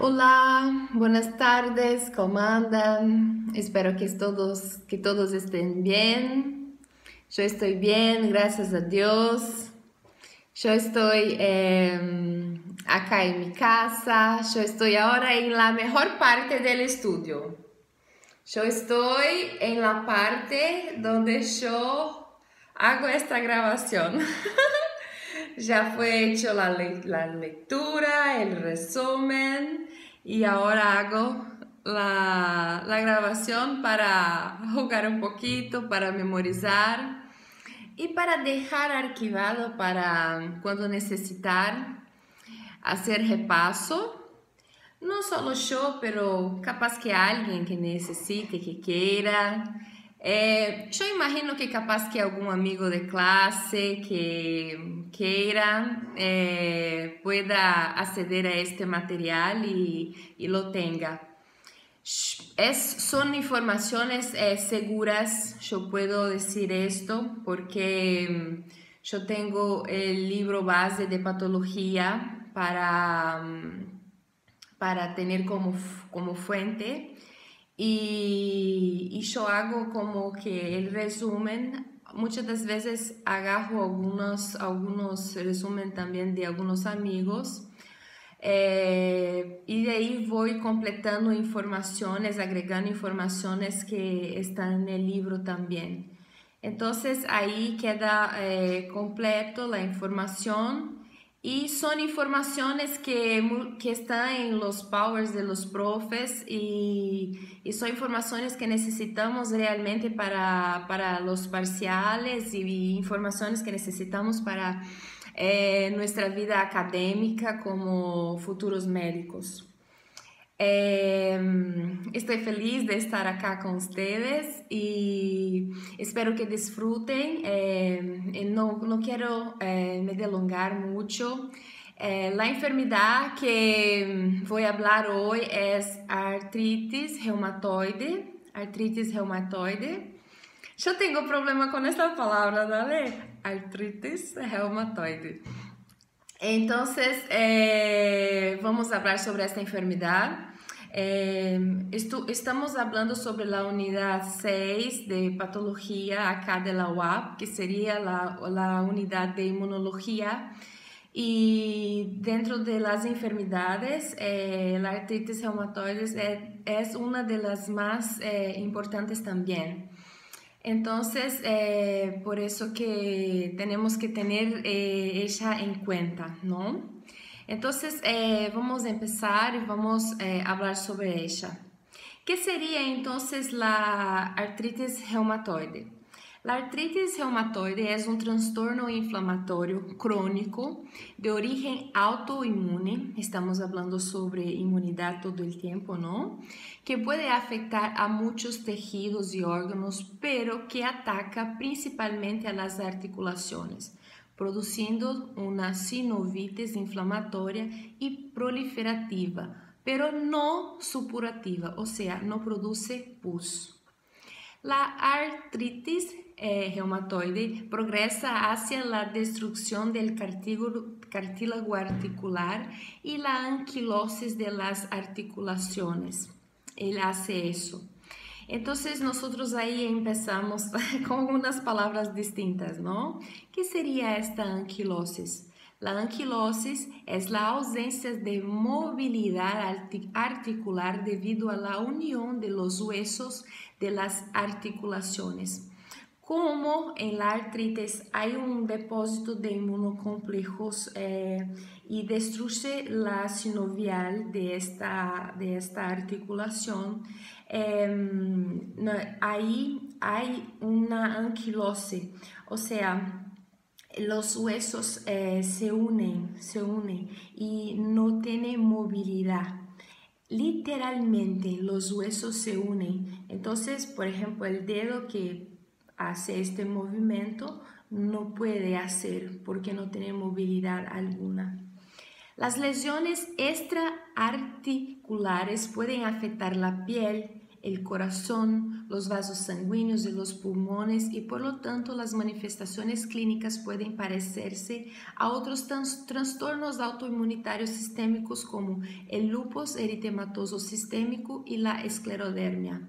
Hola, buenas tardes, ¿cómo andan? Espero que todos estén bien. Yo estoy bien, gracias a Dios. Yo estoy acá en mi casa. Yo estoy ahora en la mejor parte del estudio. Yo estoy en la parte donde yo hago esta grabación. Ya fue hecho la lectura, el resumen y ahora hago la grabación para jugar un poquito, para memorizar y para dejar archivado para cuando necesitar hacer repaso. No solo yo, pero capaz que alguien que necesite, que quiera. Yo imagino que capaz que algún amigo de clase que quiera pueda acceder a este material y lo tenga. Son informaciones seguras, yo puedo decir esto porque yo tengo el libro base de patología para tener como fuente y yo hago como que el resumen. Muchas das veces agarro algunos resumen también de algunos amigos y de ahí voy completando informaciones, agregando informaciones que están en el libro también. Entonces ahí queda completo la información y son informaciones que están en los powers de los profes y son informaciones que necesitamos realmente para los parciales y informaciones que necesitamos para nuestra vida académica como futuros médicos. Estoy feliz de estar acá con ustedes y espero que disfruten. No quiero me delongar mucho. La enfermedad que voy a hablar hoy es artritis reumatoide. Artritis reumatoide. Yo tengo problema con esta palabra, ¿vale? Artritis reumatoide. Entonces, vamos a hablar sobre esta enfermedad. Estamos hablando sobre la unidad 6 de patología acá de la UAP, que sería la unidad de inmunología. Y dentro de las enfermedades, la artritis reumatoide es una de las más importantes también. Entonces, por eso que tenemos que tener ella en cuenta, ¿no? Entonces, vamos a empezar y vamos a hablar sobre ella. ¿Qué sería entonces la artritis reumatoide? La artritis reumatoide es un trastorno inflamatorio crónico de origen autoinmune, estamos hablando sobre inmunidad todo el tiempo, ¿no? Que puede afectar a muchos tejidos y órganos, pero que ataca principalmente a las articulaciones, produciendo una sinovitis inflamatoria y proliferativa, pero no supurativa, o sea, no produce pus. La artritis reumatoide progresa hacia la destrucción del cartílago articular y la anquilosis de las articulaciones. Él hace eso. Entonces nosotros ahí empezamos con unas palabras distintas, ¿no? ¿Qué sería esta anquilosis? La anquilosis es la ausencia de movilidad articular debido a la unión de los huesos de las articulaciones. Como en la artritis hay un depósito de inmunocomplejos y destruye la sinovial de esta articulación, ahí hay una anquilosis, o sea, los huesos se unen y no tienen movilidad. Literalmente los huesos se unen. Entonces, por ejemplo, el dedo que hace este movimiento no puede hacer porque no tiene movilidad alguna. Las lesiones extraarticulares pueden afectar la piel, el corazón, los vasos sanguíneos y los pulmones y por lo tanto las manifestaciones clínicas pueden parecerse a otros trastornos autoinmunitarios sistémicos como el lupus eritematoso sistémico y la esclerodermia.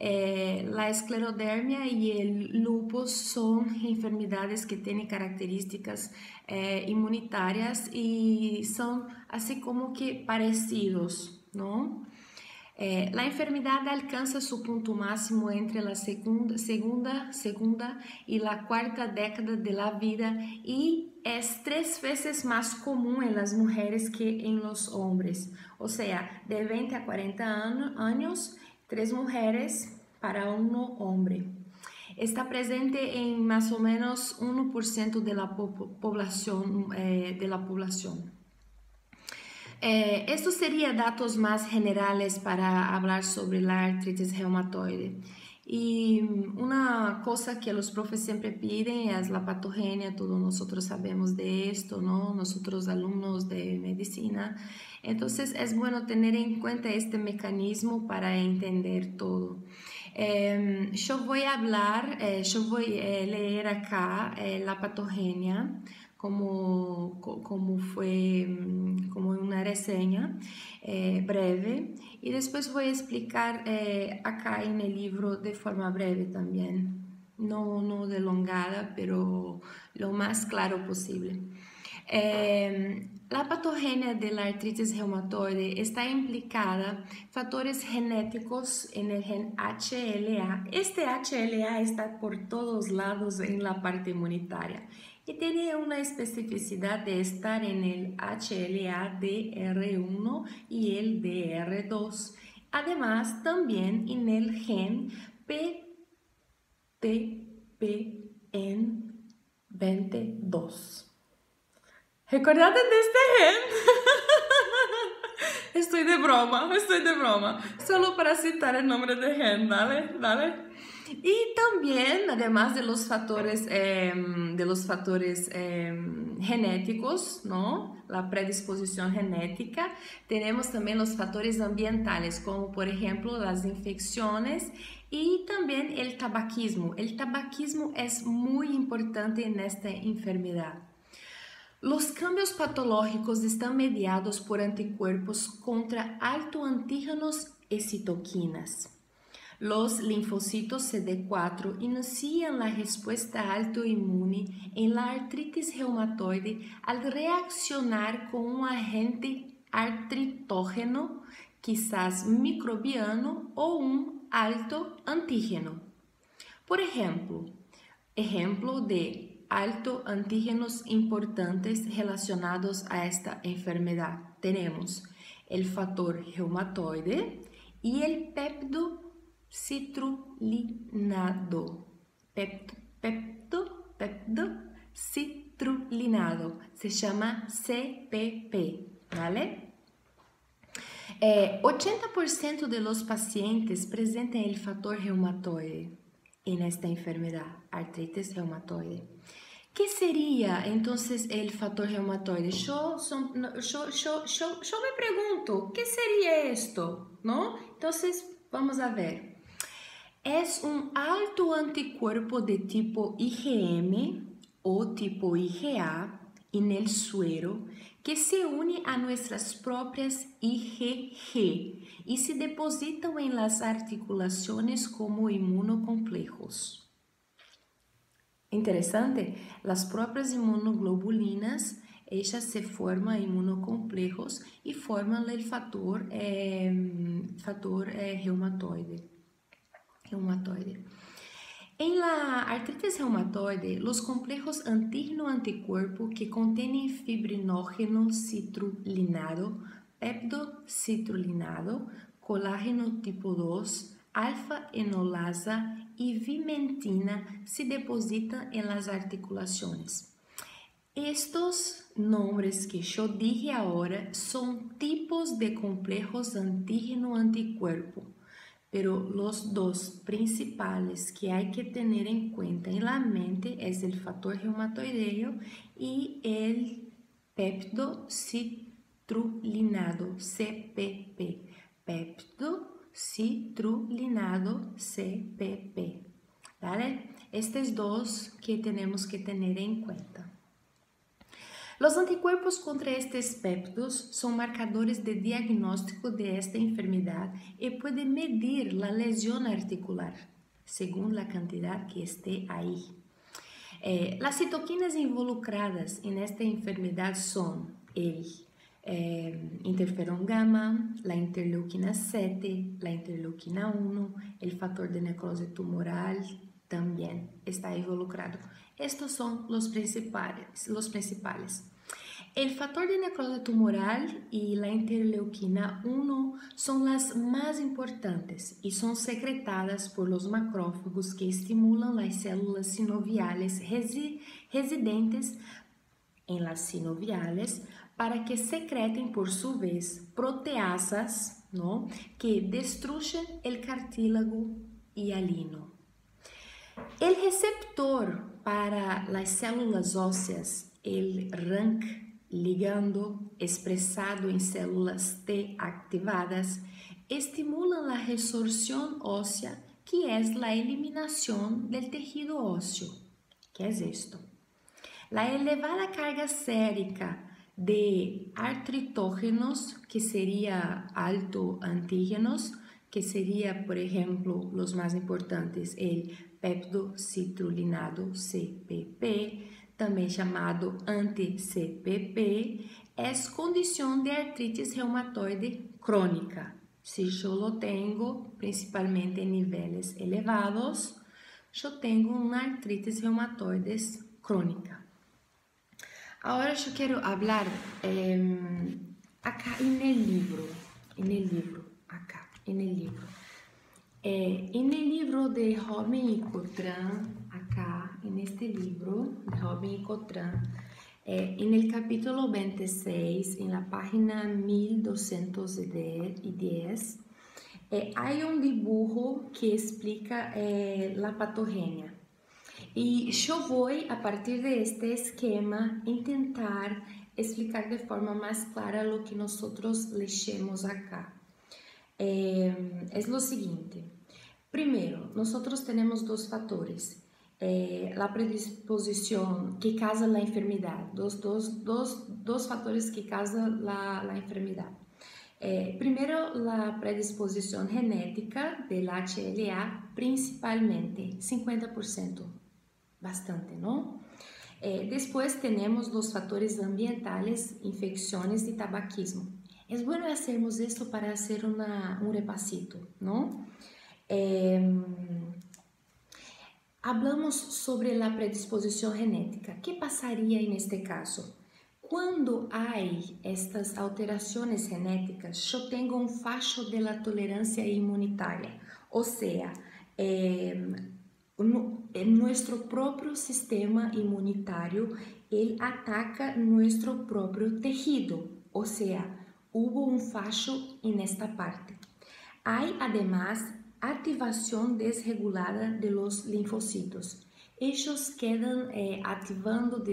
La esclerodermia y el lupus son enfermedades que tienen características inmunitarias y son así como que parecidos, ¿no? La enfermedad alcanza su punto máximo entre la segunda y la cuarta década de la vida y es 3 veces más común en las mujeres que en los hombres. O sea, de 20 a 40 años, 3 mujeres para 1 hombre. Está presente en más o menos 1% de la población. Estos serían datos más generales para hablar sobre la artritis reumatoide. Y una cosa que los profes siempre piden es la patogenia, todos nosotros sabemos de esto, ¿no? Nosotros alumnos de medicina. Entonces es bueno tener en cuenta este mecanismo para entender todo. Yo voy a leer acá la patogenia como una reseña breve y después voy a explicar acá en el libro de forma breve también, no delongada, pero lo más claro posible. La patogenia de la artritis reumatoide está implicada factores genéticos en el gen HLA. Este HLA está por todos lados en la parte inmunitaria y tiene una especificidad de estar en el HLA-DR1 y el DR2. Además, también en el gen PTPN22. ¿Recordate de este gen? Estoy de broma. Solo para citar el nombre de gen, dale. Y también, además de los factores genéticos, ¿no? La predisposición genética, tenemos también los factores ambientales, como por ejemplo las infecciones y también el tabaquismo. El tabaquismo es muy importante en esta enfermedad. Los cambios patológicos están mediados por anticuerpos contra autoantígenos y citoquinas. Los linfocitos CD4 inician la respuesta autoinmune en la artritis reumatoide al reaccionar con un agente artritógeno, quizás microbiano o un alto antígeno. Por ejemplo de alto antígenos importantes relacionados a esta enfermedad. Tenemos el factor reumatoide y el peptocitrulinado. Peptocitrulinado. Se llama CPP, ¿vale? 80% de los pacientes presentan el factor reumatoide en esta enfermedad, artritis reumatoide. ¿Qué sería entonces el factor reumatoide? Yo me pregunto, ¿qué sería esto? ¿No? Entonces, vamos a ver. Es un alto anticuerpo de tipo IgM o tipo IgA en el suero que se une a nuestras propias IgG y se depositan en las articulaciones como inmunocomplejos. Interesante, las propias inmunoglobulinas, ellas se forman inmunocomplejos y forman el factor reumatoide. En la artritis reumatoide, los complejos antígeno-anticuerpo que contienen fibrinógeno citrulinado, peptocitrulinado, colágeno tipo 2, alfa-enolasa y vimentina se depositan en las articulaciones. Estos nombres que yo dije ahora son tipos de complejos antígeno-anticuerpo. Pero los dos principales que hay que tener en cuenta en la mente es el factor reumatoideo y el peptocitrulinado, CPP. citrulinado CPP. ¿Vale? Estos dos que tenemos que tener en cuenta. Los anticuerpos contra estos péptidos son marcadores de diagnóstico de esta enfermedad y pueden medir la lesión articular según la cantidad que esté ahí. Las citoquinas involucradas en esta enfermedad son el interferón gamma, la interleuquina 7, la interleuquina 1, el factor de necrosis tumoral también está involucrado. Estos son los principales. El factor de necrosis tumoral y la interleuquina 1 son las más importantes y son secretadas por los macrófagos que estimulan las células sinoviales residentes en las sinoviales para que secreten por su vez proteasas, ¿no?, que destruyen el cartílago hialino. El receptor para las células óseas, el RANC ligando expresado en células T activadas, estimulan la resorción ósea, que es la eliminación del tejido óseo. ¿Qué es esto? La elevada carga sérica de artritógenos, que sería autoantígenos, que sería, por ejemplo, los más importantes, el péptido citrulinado CPP, também chamado anti-CPP, é condição de artrite reumatoide crônica. Se eu lo tenho, principalmente em níveis elevados, eu tenho uma artrite reumatoide crônica. Agora eu quero falar acá no livro, acá, no livro. En el libro de Robin y Cotran, acá en este libro de Robin y Cotran, en el capítulo 26, en la página 1210, hay un dibujo que explica la patogenia. Y yo voy, a partir de este esquema, intentar explicar de forma más clara lo que nosotros leemos acá. Es lo siguiente. Primero, nosotros tenemos dos factores. La predisposición que causa la enfermedad. Dos factores que causan la enfermedad. Primero, la predisposición genética del HLA, principalmente, 50%. Bastante, ¿no? Después tenemos los factores ambientales, infecciones y tabaquismo. Es bueno hacernos esto para hacer un repasito, ¿no? Hablamos sobre la predisposición genética. ¿Qué pasaría en este caso? Cuando hay estas alteraciones genéticas, yo tengo un fallo de la tolerancia inmunitaria, o sea, nuestro propio sistema inmunitario, él ataca nuestro propio tejido, o sea, hubo un fallo en esta parte. Hay además activación desregulada de los linfocitos. Ellos quedan activando,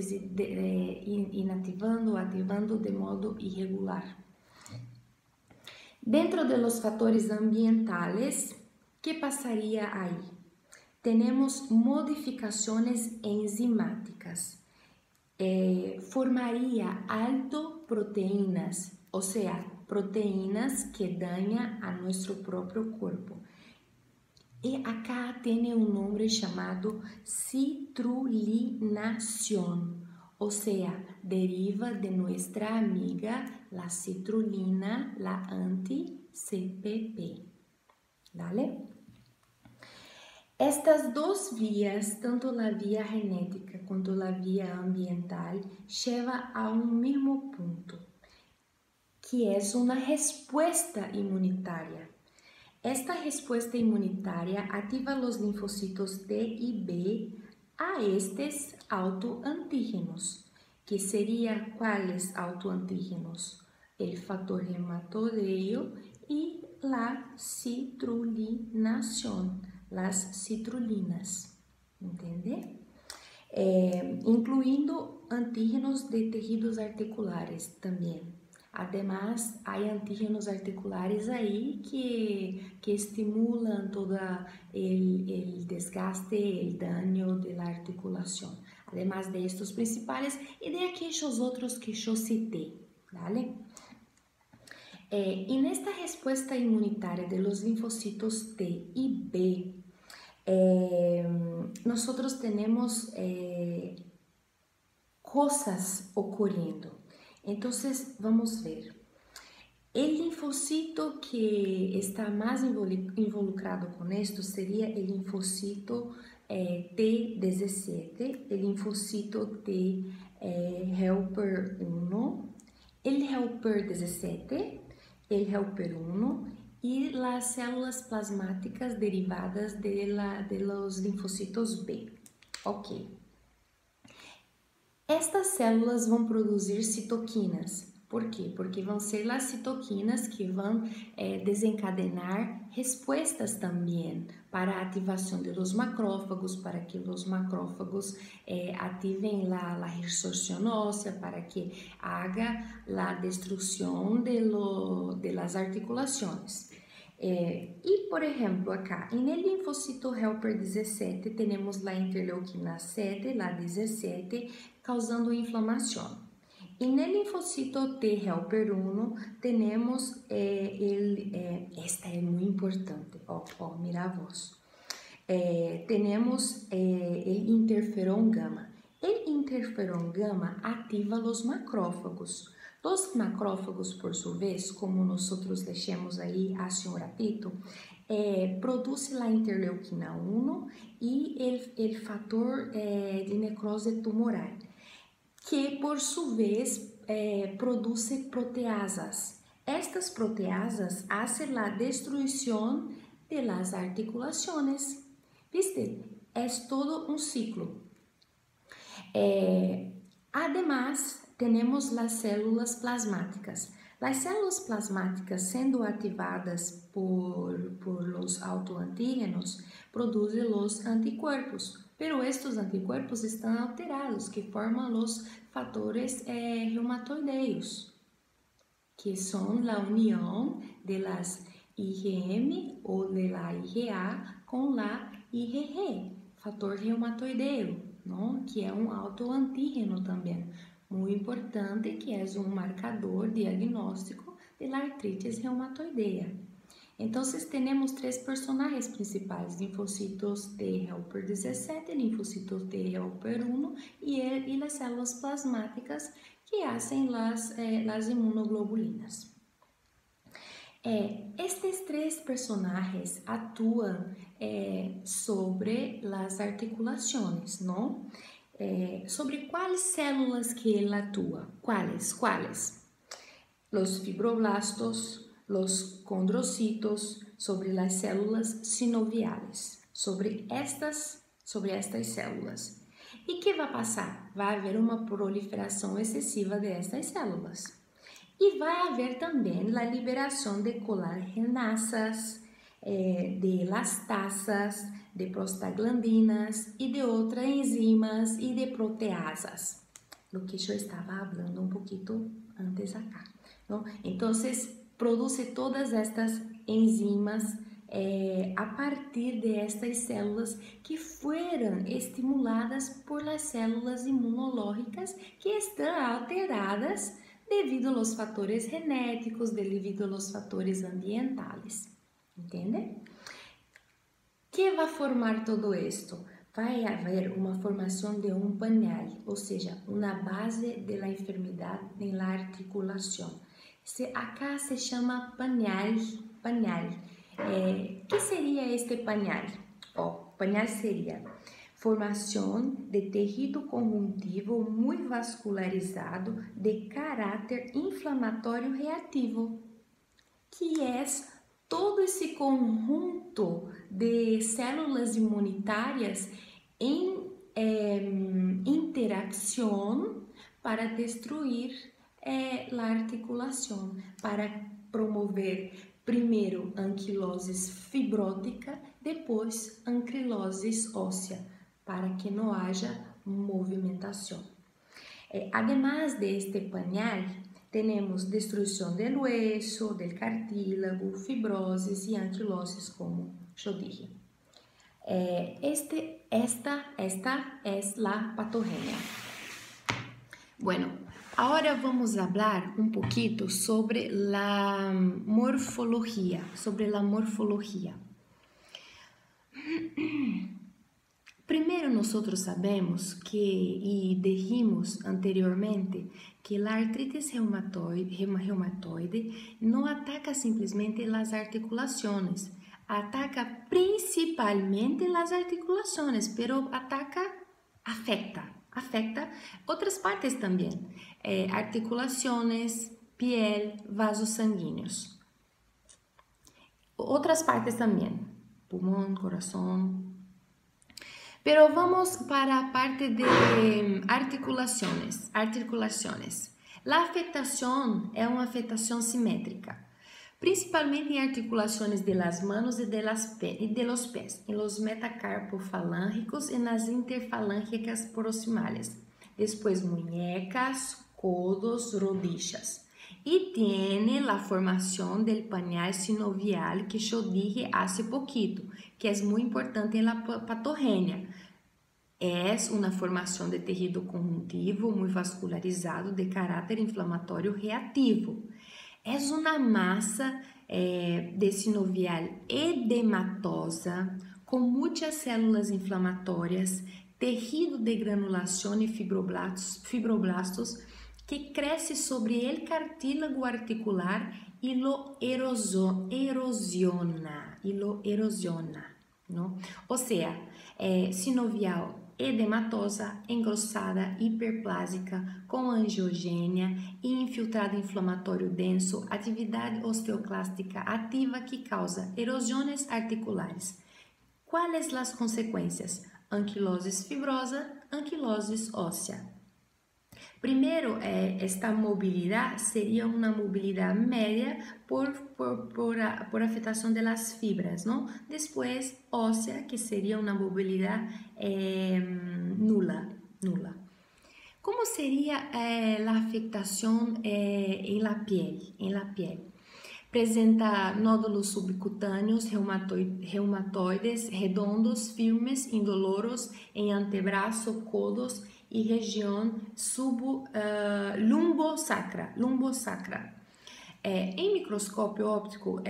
inativando, activando de modo irregular. Dentro de los factores ambientales, ¿qué pasaría ahí? Tenemos modificaciones enzimáticas. Formaría altoproteínas, o sea, proteínas que dañan a nuestro propio cuerpo. Y acá tiene un nombre llamado citrulinación, o sea, deriva de nuestra amiga la citrulina, la anti-CPP. ¿Vale? Estas dos vías, tanto la vía genética como la vía ambiental, llevan a un mismo punto, que es una respuesta inmunitaria. Esta respuesta inmunitaria activa los linfocitos T y B a estos autoantígenos, que serían ¿cuáles autoantígenos? El factor hematoideo y la citrulinación, las citrulinas, ¿entiende? Incluindo antígenos de tejidos articulares también. Además, hay antígenos articulares ahí que estimulan todo el desgaste, el daño de la articulación. Además de estos principales y de aquellos otros que yo cité, ¿vale? En esta respuesta inmunitaria de los linfocitos T y B, nosotros tenemos cosas ocurriendo. Entonces, vamos ver. El linfocito que está más involucrado con esto sería el linfocito T17, el linfocito T helper 1, el helper 17, el helper 1 y las células plasmáticas derivadas de los linfocitos B. Ok. Estas células vão produzir citoquinas. Por quê? Porque vão ser as citoquinas que vão desencadenar respostas também para a ativação de los macrófagos, para que os macrófagos ativem a resorção óssea, para que haga a destruição de las articulações. E, por exemplo, acá, en el linfocito helper 17, temos a interleuquina 7, a 17, causando inflamação. E no linfocito T helper 1, temos, esta é muito importante, mira vos. Temos o interferon gama. O interferon gama ativa os macrófagos. Os macrófagos, por sua vez, como nós deixamos aí hace um ratito, produzem a interleuquina 1 e o fator de necrose tumoral, que por sua vez produzem proteasas. Estas proteasas fazem a destruição de las articulações. ¿Viste? É todo um ciclo. Además, temos as células plasmáticas. As células plasmáticas, sendo ativadas por los autoantígenos, produzem os anticuerpos. Pero estes anticuerpos estão alterados, que formam os fatores reumatoideus, que são a união de las IgM ou de la IgA com la IgG, fator reumatoideo, não? Que é um autoantígeno também, muito importante, que é um marcador diagnóstico de la artritis reumatoidea. Então, temos três personagens principais: linfocitos T helper 17, linfocitos T helper 1 e as células plasmáticas que fazem as imunoglobulinas. Estes três personagens atuam sobre as articulações, não? Sobre quais células que ele atua? Quais? Os fibroblastos, os condrocitos, sobre as células sinoviais, sobre estas células. E que vai passar? Vai haver uma proliferação excessiva destas células. E vai haver também a liberação de colargenasas, de elastasas, de prostaglandinas e de outras enzimas e de proteasas, do que eu estava falando um pouquinho antes acá. Não? Então, produz todas estas enzimas a partir de estas células que foram estimuladas por las células imunológicas que estão alteradas devido aos fatores genéticos, devido aos fatores ambientais. Entende? Que vai formar todo isto? Vai haver uma formação de um pañal, ou seja, uma base da enfermidade na articulação. Acá se chama pañal. Que seria este pañal? Pañal seria formação de tecido conjuntivo muito vascularizado de caráter inflamatório reativo, que é todo esse conjunto de células imunitárias em interação para destruir a articulação, para promover primeiro anquilose fibrótica, depois anquilose óssea, para que não haja movimentação. Además de este pañal, Tenemos destruição del hueso, del cartílago, fibroses e anquiloses, como eu dije. Esta es la patogenia. Bueno, ahora vamos a hablar un poquito sobre la morfología, Primero nosotros sabemos que, y dijimos anteriormente, que la artritis reumatoide no ataca simplesmente las articulaciones, ataca principalmente las articulaciones, pero afecta otras partes también, articulaciones, piel, vasos sanguíneos. Otras partes también, pulmón, corazón. Pero vamos para a parte de articulaciones. La afectación es una afectación simétrica, principalmente en articulaciones de las manos y de los pies, en los metacarpofalángicos y en las interfalángicas proximales, después muñecas, codos, rodillas. Y tiene la formación del pañal sinovial que yo dije hace poquito, que es muy importante en la patogenia. Es una formación de tejido conjuntivo muy vascularizado de carácter inflamatorio reactivo. Es una masa de sinovial edematosa con muchas células inflamatorias, tejido de granulación y fibroblastos que crece sobre el cartílago articular y lo erosiona, ¿no? O sea, sinovial edematosa, engrossada, hiperplásica, com angiogênia e infiltrado inflamatório denso, atividade osteoclástica ativa que causa erosões articulares. Quais as consequências? Anquilose fibrosa, anquilose óssea. Primeiro, esta mobilidade seria uma mobilidade média por afetação das fibras, não? Depois, óssea, que seria uma mobilidade nula. Como seria a afetação em la piel? Apresenta nódulos subcutâneos reumatoides redondos, firmes, indoloros em antebraço, codos e região lumbosacra. Em microscópio óptico,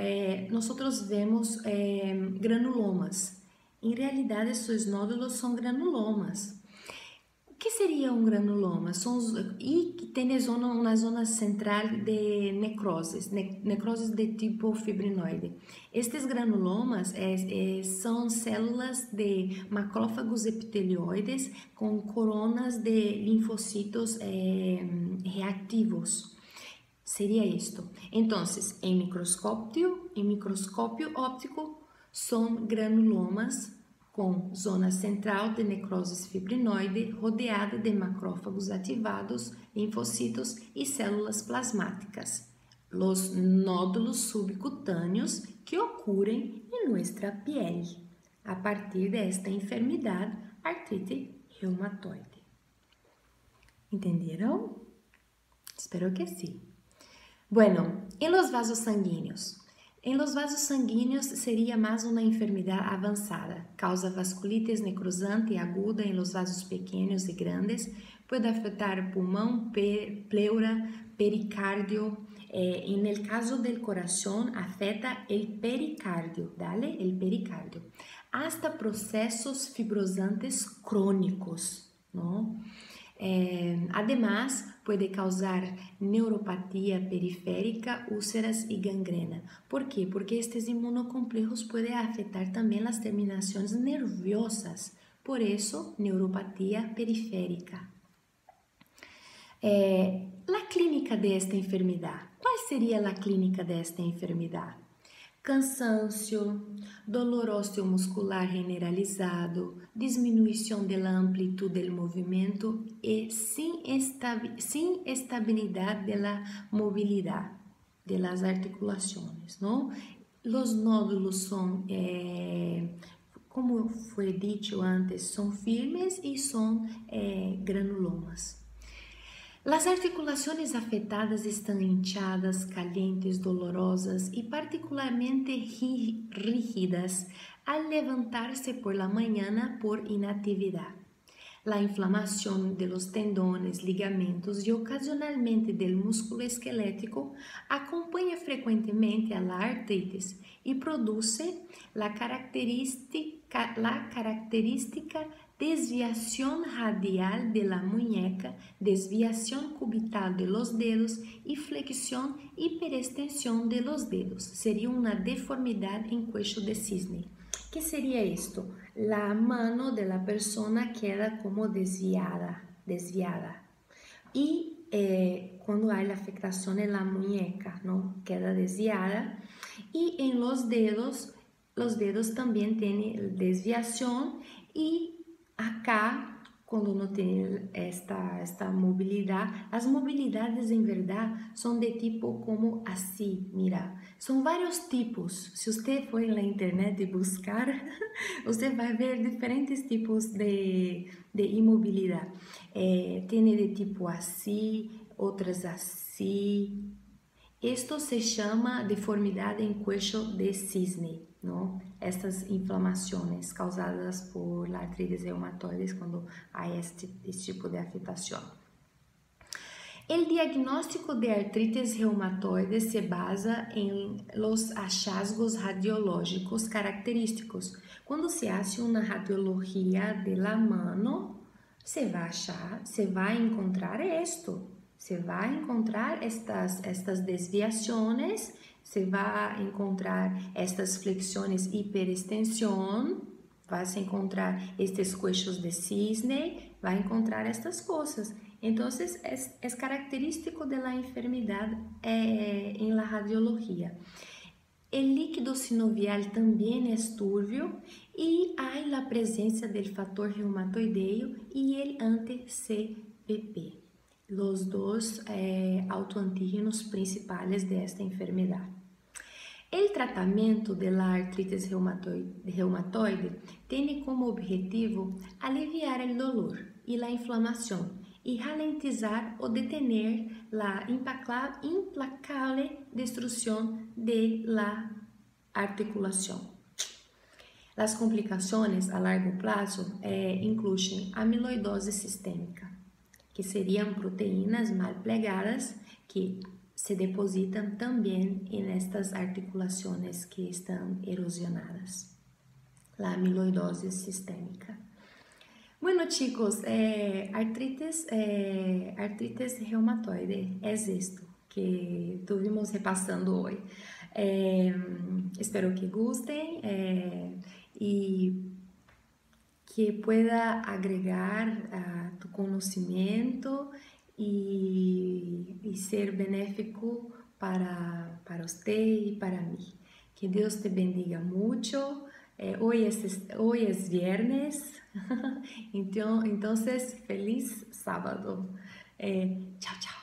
nós vemos granulomas. Em realidade, esses nódulos são granulomas. O que seria um granuloma? E tem uma zona central de necroses de tipo fibrinoide. Estes granulomas são células de macrófagos epitelioides com coronas de linfocitos reativos. Seria isto. Então, em microscópio óptico, são granulomas com zona central de necrose fibrinoide rodeada de macrófagos ativados, linfocitos e células plasmáticas. Os nódulos subcutâneos que ocorrem em nossa pele a partir desta enfermidade, artrite reumatoide. ¿Entenderam? Espero que sim. Bueno, em los vasos sanguíneos. Em los vasos sanguíneos seria mais uma enfermidade avançada. Causa vasculitis necrosante aguda em los vasos pequenos e grandes. Pode afetar pulmão, pleura, pericardio. En el caso del corazón, afecta el pericardio, ¿dale? El pericardio. Hasta procesos fibrosantes crónicos, ¿no? Además, puede causar neuropatía periférica, úlceras y gangrena. ¿Por qué? Porque estos inmunocomplejos pueden afectar también las terminaciones nerviosas. Por eso, neuropatía periférica. La clínica de esta enfermedad. ¿Cuál sería la clínica de esta enfermedad? Cansancio, dolor osteomuscular generalizado, disminuição da amplitude do movimento e sem estabilidade da mobilidade das articulações, não? Os nódulos são, como foi dito antes, são firmes e são granulomas. Las articulaciones afetadas están hinchadas, calientes, dolorosas y particularmente rígidas al levantarse por la mañana por inactividad. La inflamación de los tendones, ligamentos y ocasionalmente del músculo esquelético acompaña frecuentemente a la artritis y produce la característica desviación radial de la muñeca, desviación cubital de los dedos y flexión y hiperextensión de los dedos. Sería una deformidad en cuello de cisne. ¿Qué sería esto? La mano de la persona queda como desviada. Y cuando hay la afectación en la muñeca, ¿no? Queda desviada. Y en los dedos también tienen desviación. Y acá, cuando no tiene esta movilidad, las movilidades en verdad son de tipo como así, mira, son varios tipos. Si usted fue en la internet y buscar, usted va a ver diferentes tipos de inmovilidad. Tiene de tipo así, otras así. Esto se llama deformidade em cuello de cisne, ¿no? Estas inflamaciones causadas por la artritis reumatoide cuando hay este tipo de afectación. El diagnóstico de artritis reumatoide se basa en los hallazgos radiológicos característicos. Cuando se hace una radiología de la mano, se va a encontrar esto. Se va a encontrar estas desviaciones, se va a encontrar estas flexiones hiperextensión, vas a encontrar estos cuellos de cisne, va a encontrar estas cosas. Entonces, es característico de la enfermedad en la radiología. El líquido sinovial también es turbio y hay la presencia del factor reumatoideo y el anti-CPP. Los dos autoantígenos principales de esta enfermedad. El tratamiento de la artritis reumatoide tiene como objetivo aliviar el dolor y la inflamación y ralentizar o detener la implacable destrucción de la articulación. Las complicaciones a largo plazo incluyen amiloidose sistémica, que serían proteínas mal plegadas que se depositan también en estas articulaciones que están erosionadas. La amiloidose sistémica. Bueno, chicos, artritis reumatoide es esto que estuvimos repasando hoy. Espero que gusten y que pueda agregar a tu conocimiento y ser benéfico para usted y para mí. Que Dios te bendiga mucho. Hoy es viernes, entonces feliz sábado. Chao, chao.